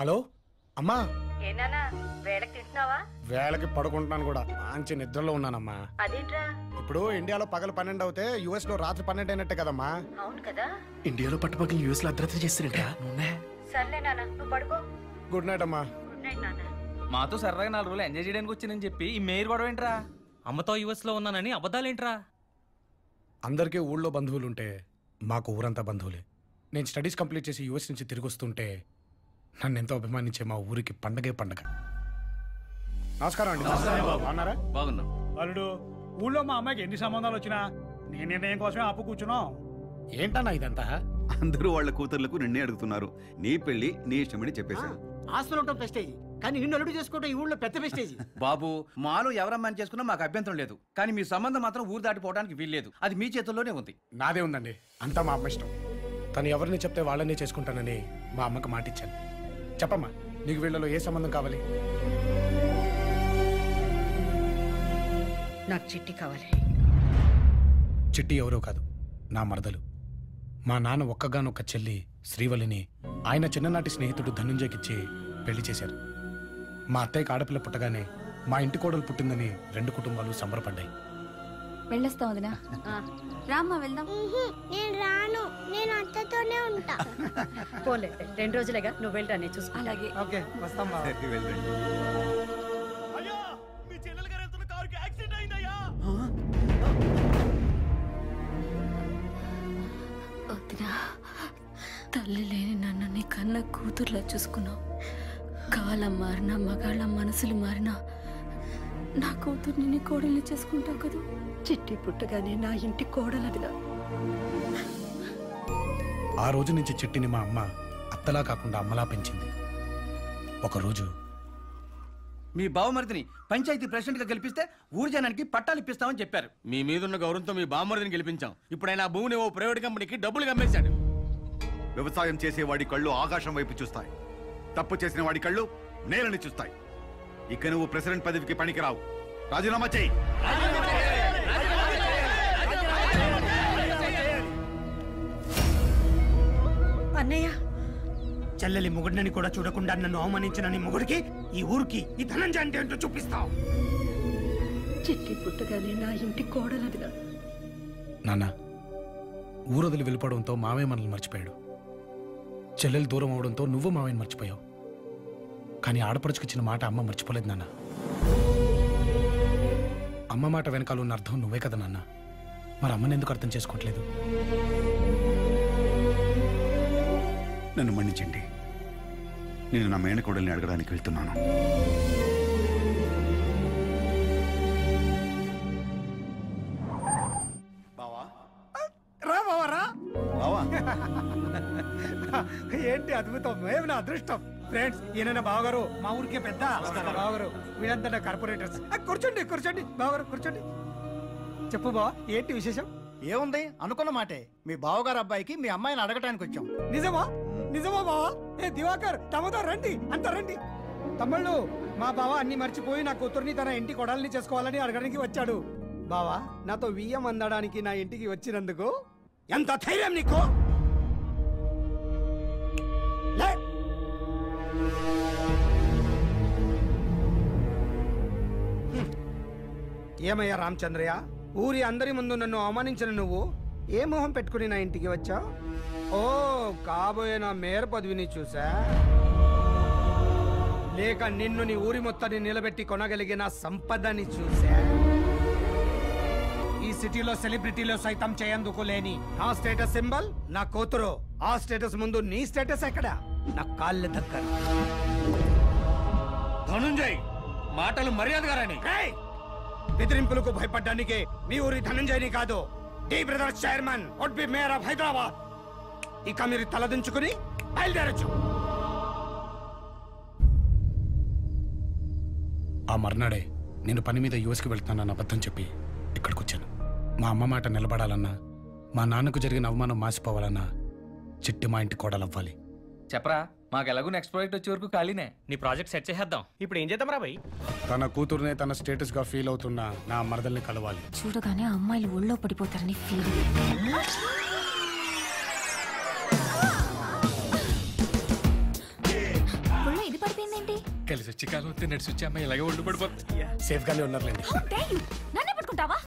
Hello అమ్మా. ఏనానా వేళకి తింటున్నావా? వేళకి పడుకుంటున్నాను కూడా. మంచి నిద్రలో ఉన్నానమ్మా. అదేంట్రా? ఇప్పుడు ఇండియాలో పగలు 12 అవుతే యుఎస్ లో రాత్రి 12 అయినట్టే కదమ్మా. అవును కదా. ఇండియాలో పట్టుపక్కల యుఎస్ లో అర్ధరాత్రి చేస్తారంట. సర్లే నాన్న, నువ్వు పడుకో. గుడ్ నైట్ అమ్మా. గుడ్ నైట్ నాన్న. మాతో సరదాగా 4 రోజులు ఎంజాయ్ చేయడానికి వచ్చిందని చెప్పి ఈ మేయర్ గొడవ ఏంట్రా? అమ్మతో యుఎస్ లో ఉన్నానని అబద్ధాలేంట్రా? అందరికీ ఊళ్ళో బంధువులుంటే మాకు ఊరంతా బంధువులే. నేను స్టడీస్ కంప్లీట్ చేసి యుఎస్ నుంచి తిరిగి వస్తుంటే నన్ను ఎంతో అభిమానించే మా ఊరికి పండగే పండగ. నమస్కారం అండి. బాగున్నారా? బాగున్నాం. అల్లుడు, ఊళ్ళో మా అమ్మాయికి ఎన్ని సంబంధాలు వచ్చినా నీ నిర్ణయం కోసమే ఆపు కూర్చున్నాం. ఏంటన్నా ఇదంతా? అందరూ వాళ్ళ కూతుర్లకు నిన్నే అడుగుతున్నారు. నీ పెళ్లి నీ ఇష్టమని చెప్పేశారు. ఆస్తులు ఉండటం ప్రెస్టేజ్, కానీ నిన్ను అల్లుడు చేసుకోవడం ఈ ఊళ్ళో పెద్ద ప్రెస్టేజ్. బాబు, మాలో ఎవరమ్మని చేసుకున్నా మాకు అభ్యంతరం లేదు, కానీ మీ సంబంధం మాత్రం ఊరు దాటిపోవడానికి వీల్లేదు. అది మీ చేతుల్లోనే ఉంది. నాదే ఉందండి, అంతా మా అమ్మ ఇష్టం. తను ఎవరిని చెప్తే వాళ్ళనే చేసుకుంటానని మా అమ్మకి మాటిచ్చాను. చెప్పమ్మా, నీకు వీళ్ళలో ఏ సంబంధం కావాలి? నాకు చిట్టి కావాలి. చిట్టి ఎవరో కాదు, నా మరదలు. మా నాన్న ఒక్కగానొక్క చెల్లి శ్రీవల్లిని ఆయన చిన్ననాటి స్నేహితుడు ధనుంజయకిచ్చి పెళ్లి చేశారు. మా అత్తయ్యకి ఆడపిల్ల పుట్టగానే మా ఇంటి కోడలు పుట్టిందని 2 కుటుంబాలు సంబరపడ్డాయి. వెళ్ళొస్తా వదినా. రామ్మా వెళ్దాం. నేను రాను, నేను అత్తతోనే ఉంటా. పోలే, 2 రోజులేగా, నువ్వు వెళ్ళరా, నేను చూసుకో. అలాగే. ఓకే, వస్తాం బావ. వదినా, తల్లి లేని నన్ను నీ కన్న కూతుర్లా చూసుకున్నావు. కాలం మారినా, మగాళ్ళ మనసులు మారినా నా కూతుర్ని నీ కోడల్ని చేసుకుంటావు కదా. చిట్టి పుట్టగానే నా ఇంటి కోడలదిగా. ఆ రోజు నుంచి చిట్టిని మా అమ్మ అత్తలా కాకుండా అమ్మలా పెంచింది. ఒకరోజు మీ బావమరిదిని పంచాయతీ ప్రెసిడెంట్ గా గెలిపిస్తే ఊరు జనానికి పట్టాలు ఇప్పిస్తామని చెప్పారు. మీ మీదున్న గౌరవంతో మీ బావమరిదిని గెలిపించాం. ఇప్పుడు ఆయన ఆ భూమిని ఓ ప్రైవేట్ కంపెనీకి డబ్బులు అమ్మేశాడు. వ్యవసాయం చేసేవాడి కళ్ళు ఆకాశం వైపు చూస్తాయి, తప్పు చేసిన వాడి కళ్ళు నేలని చూస్తాయి. ఇక నువ్వు ప్రెసిడెంట్ పదవికి పనికిరావు. రాజీనామా చేయి. అన్నయ్య, చెల్లెలి మొగుడిని కూడా చూడకుండా నన్ను అవమానించిన నీ మొగుడికి, ఈ ఊరికి ఈ ధనంజయ అంటే ఏంటో చూపిస్తావు. చిట్టి పుట్టగానే నా ఇంటి కోడలదిగా. నాన్న, ఊరొదిలి వెళ్ళిపోవడంతో మావయ్య మనల్ని మర్చిపోయాడు. చెల్లెలు దూరం అవడంతో నువ్వు మావయ్యని మర్చిపోయావు. కానీ ఆడపడుచుకిచ్చిన మాట అమ్మ మర్చిపోలేదు నాన్న. అమ్మ మాట వెనకాల ఉన్న అర్థం నువ్వే కదా నాన్న. మరి అమ్మని ఎందుకు అర్థం చేసుకోవట్లేదు? నన్ను మన్నించండి. నేను నా మేనకోడల్ని అడగడానికి వెళ్తున్నాను. రా బావా, రా. బావా, ఏంటి అద్భుతం, ఏమి నా అదృష్టం. ఫ్రెండ్స్, ఈయన బావగారు, మా ఊరికే పెద్ద బావగారు. వీళ్ళంతా కార్పొరేటర్స్. కూర్చోండి కూర్చోండి బావగారు, కూర్చోండి. చెప్పు బావా, ఏంటి విశేషం? ఏముంది, అనుకున్న మాటే. మీ బావగారు అబ్బాయికి మీ అమ్మాయిని అడగటానికి వచ్చాం. నిజమా? నిజమా బావా? ఏ దివాకర్, తమతో రండి, అంత రండి. తమ్ముళ్ళు, మా బావ అన్ని మర్చిపోయి నా కూతుర్ని తన ఇంటి కొడాలని చేసుకోవాలని అడగడానికి వచ్చాడు. బావా, నాతో వియ్యం అందడానికి నా ఇంటికి వచ్చినందుకు ఎంత ధైర్యం నీకు? లే. ఏమయ్యా రామచంద్రయ్య, ఊరి అందరి ముందు నన్ను అవమానించిన నువ్వు ఏ మొహం పెట్టుకుని నా ఇంటికి వచ్చావు? ఓ, కాబోయే నా మేయర్ పదవిని చూసా, లేక నిన్ను నీ ఊరి మొత్తాన్ని నిలబెట్టి కొనగలిగిన సంపదని చూసా? ఈ సిటీలో సెలబ్రిటీలో సైతం చేయందుకు లేని నా స్టేటస్ సింబల్ నా కూతురు. ఆ స్టేటస్ ముందు నీ స్టేటస్ ఎక్కడ? నా కాళ్ళ దగ్గర. ధనుంజయ్, మాటలు మర్యాదగా రాని. బెదిరింపులకు భయపడ్డానికి మీ ఊరి ధనంజయని కాదు, D brothers chairman would be mayor of Hyderabad. ఇక మీరు తలదించుకుని బయలుదేరచ్చు. ఆ మర్నాడే నేను పని మీద యుఎస్కి వెళ్తానన్న అబద్ధం చెప్పి ఇక్కడికి వచ్చాను. మా అమ్మ మాట నిలబడాలన్నా, మా నాన్నకు జరిగిన అవమానం మాసిపోవాలన్నా చిట్టి మా ఇంటి కోడలవ్వాలి. చెప్పరా, మాకు ఎలాగో నెక్స్ట్ ప్రాజెక్ట్ వచ్చే వరకు ఖాళీనే. నీ ప్రాజెక్ట్ సెట్ చేసేద్దాం. ఇప్పుడు ఏం చేద్దాం రా భయ్? తన కూతురునే తన స్టేటస్ గా ఫీల్ అవుతున్న నా మరదల్ని కలవాలి. చూడగానే అమ్మాయిలు ఒళ్ళో పడిపోతారని ఫీల్. ఇది పడిపోయిందేంటి? కలిసి వచ్చి కాలం వస్తే నడిచి వచ్చి అమ్మాయి ఇలాగే ఒళ్ళు పడిపోతుంది. సేఫ్ గానే ఉన్నారులేండి. నన్నే పట్టుకుంటావా?